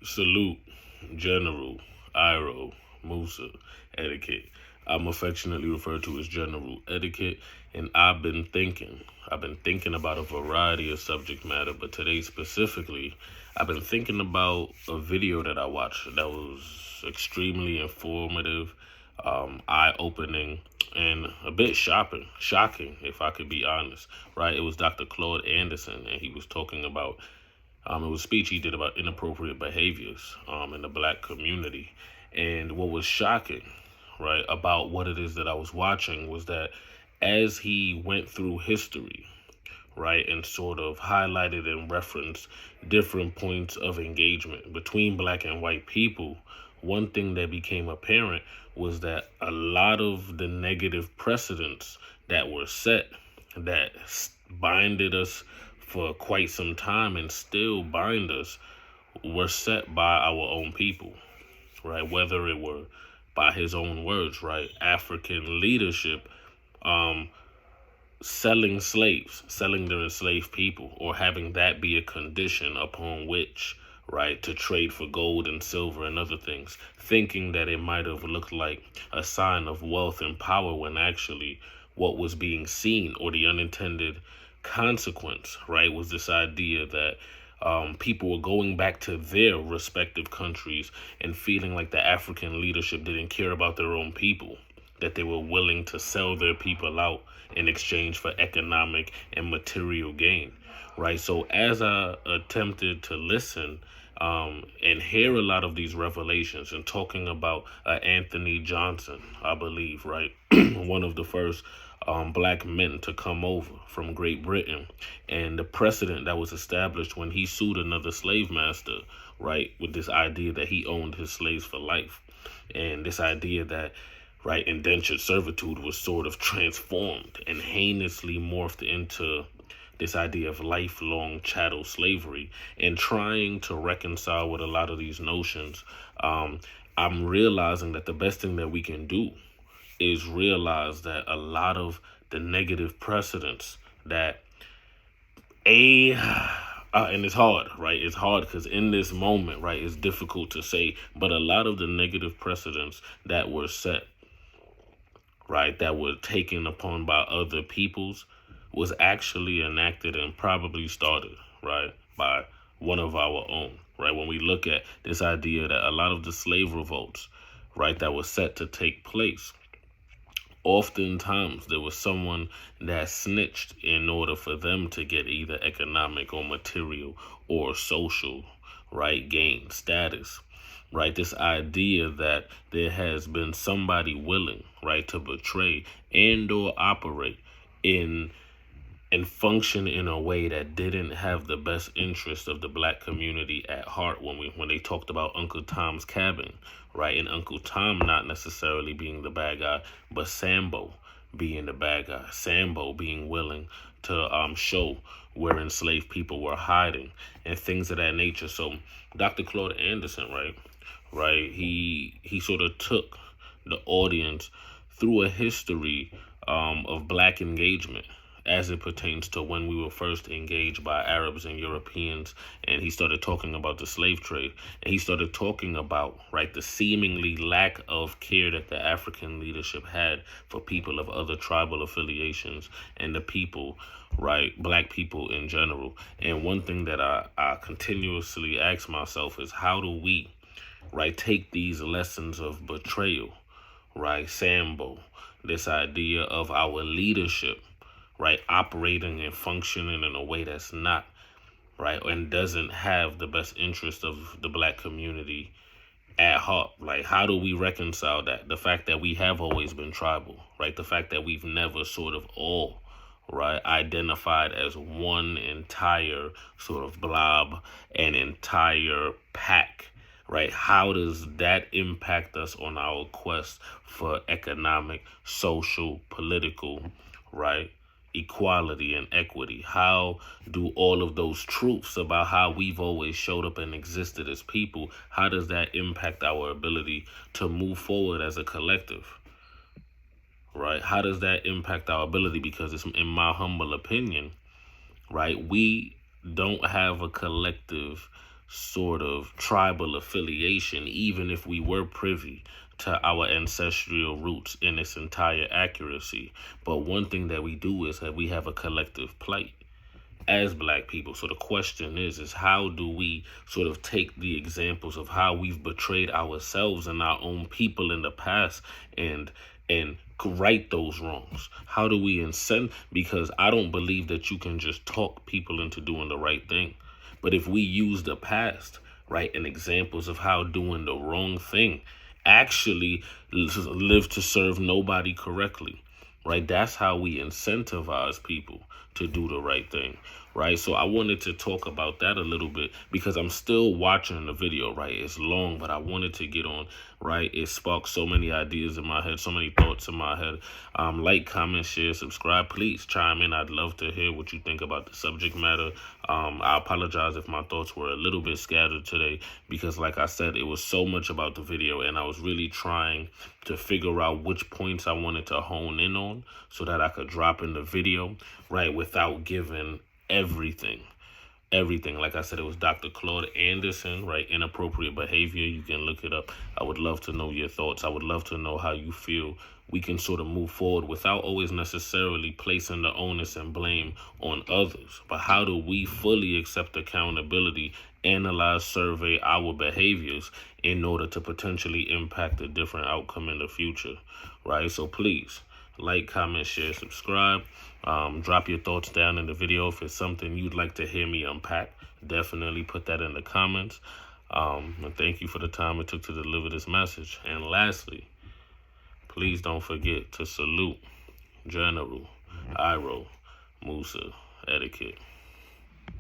Salute, General, Iro, Musa, etiquette. I'm affectionately referred to as General Etiquette, and I've been thinking about a variety of subject matter, but today specifically, I've been thinking about a video that I watched that was extremely informative, eye-opening, and a bit shocking, if I could be honest. Right? It was Dr. Claude Anderson, and he was talking about it was a speech he did about inappropriate behaviors in the black community. And what was shocking, right, about what it is that I was watching was that as he went through history, right, and sort of highlighted and referenced different points of engagement between black and white people, one thing that became apparent was that a lot of the negative precedents that were set that binded us for quite some time and still bind us were set by our own people, right? Whether it were by his own words, right? African leadership, um, selling slaves, selling their enslaved people, or having that be a condition upon which, right, to trade for gold and silver and other things, thinking that it might have looked like a sign of wealth and power when actually what was being seen or the unintended consequence, right, was this idea that people were going back to their respective countries and feeling like the African leadership didn't care about their own people, that they were willing to sell their people out in exchange for economic and material gain, right? So as I attempted to listen and hear a lot of these revelations and talking about Anthony Johnson, I believe, right, one of the first black men to come over from Great Britain, and the precedent that was established when he sued another slave master, right, with this idea that he owned his slaves for life, and this idea that, right, indentured servitude was sort of transformed and heinously morphed into this idea of lifelong chattel slavery, and trying to reconcile with a lot of these notions. I'm realizing that the best thing that we can do is realize that a lot of the negative precedents that and it's hard, right? It's hard because in this moment, right, it's difficult to say, but a lot of the negative precedents that were set, right, that were taken upon by other peoples was actually enacted and probably started, right, by one of our own, right? When we look at this idea that a lot of the slave revolts, right, that was set to take place, oftentimes there was someone that snitched in order for them to get either economic or material or social, right, gain, status, right? This idea that there has been somebody willing, right, to betray and or operate in and function in a way that didn't have the best interest of the black community at heart when they talked about Uncle Tom's Cabin, right? And Uncle Tom not necessarily being the bad guy, but Sambo being the bad guy. Sambo being willing to show where enslaved people were hiding and things of that nature. So Dr. Claude Anderson, right, he sort of took the audience through a history of black engagement as it pertains to when we were first engaged by Arabs and Europeans. And he started talking about the slave trade. And he started talking about, right, the seemingly lack of care that the African leadership had for people of other tribal affiliations and the people, right, black people in general. And one thing that I continuously ask myself is, how do we, right, take these lessons of betrayal, right, Sambo, this idea of our leadership, right, operating and functioning in a way that's not, right, and doesn't have the best interest of the black community at heart. Like, how do we reconcile that? The fact that we have always been tribal, right? The fact that we've never sort of all, right, identified as one entire sort of blob, an entire pack, right? How does that impact us on our quest for economic, social, political, right, equality and equity? How do all of those truths about how we've always showed up and existed as people, how does that impact our ability to move forward as a collective, right? How does that impact our ability? Because it's, in my humble opinion, right, we don't have a collective sort of tribal affiliation, even if we were privy to our ancestral roots in its entire accuracy. But one thing that we do is that we have a collective plight as black people. So the question is how do we sort of take the examples of how we've betrayed ourselves and our own people in the past and right those wrongs? How do we incent? Because I don't believe that you can just talk people into doing the right thing. But if we use the past, right, and examples of how doing the wrong thing actually live to serve nobody correctly, right? That's how we incentivize people to do the right thing, right? So I wanted to talk about that a little bit because I'm still watching the video, right? It's long, but I wanted to get on, right? It sparked so many ideas in my head, so many thoughts in my head. Like, comment, share, subscribe. Please chime in. I'd love to hear what you think about the subject matter. I apologize if my thoughts were a little bit scattered today because, like I said, it was so much about the video and I was really trying to figure out which points I wanted to hone in on so that I could drop in the video, right, without giving everything. Like I said, it was Dr. Claud Anderson, right? Inappropriate behavior. You can look it up. I would love to know your thoughts. I would love to know how you feel we can sort of move forward without always necessarily placing the onus and blame on others. But how do we fully accept accountability, analyze, survey our behaviors in order to potentially impact a different outcome in the future, right? So please, like, comment, share, subscribe. Drop your thoughts down in the video. If it's something you'd like to hear me unpack, definitely put that in the comments. And thank you for the time it took to deliver this message. And lastly, please don't forget to salute General Iro Musa etiquette.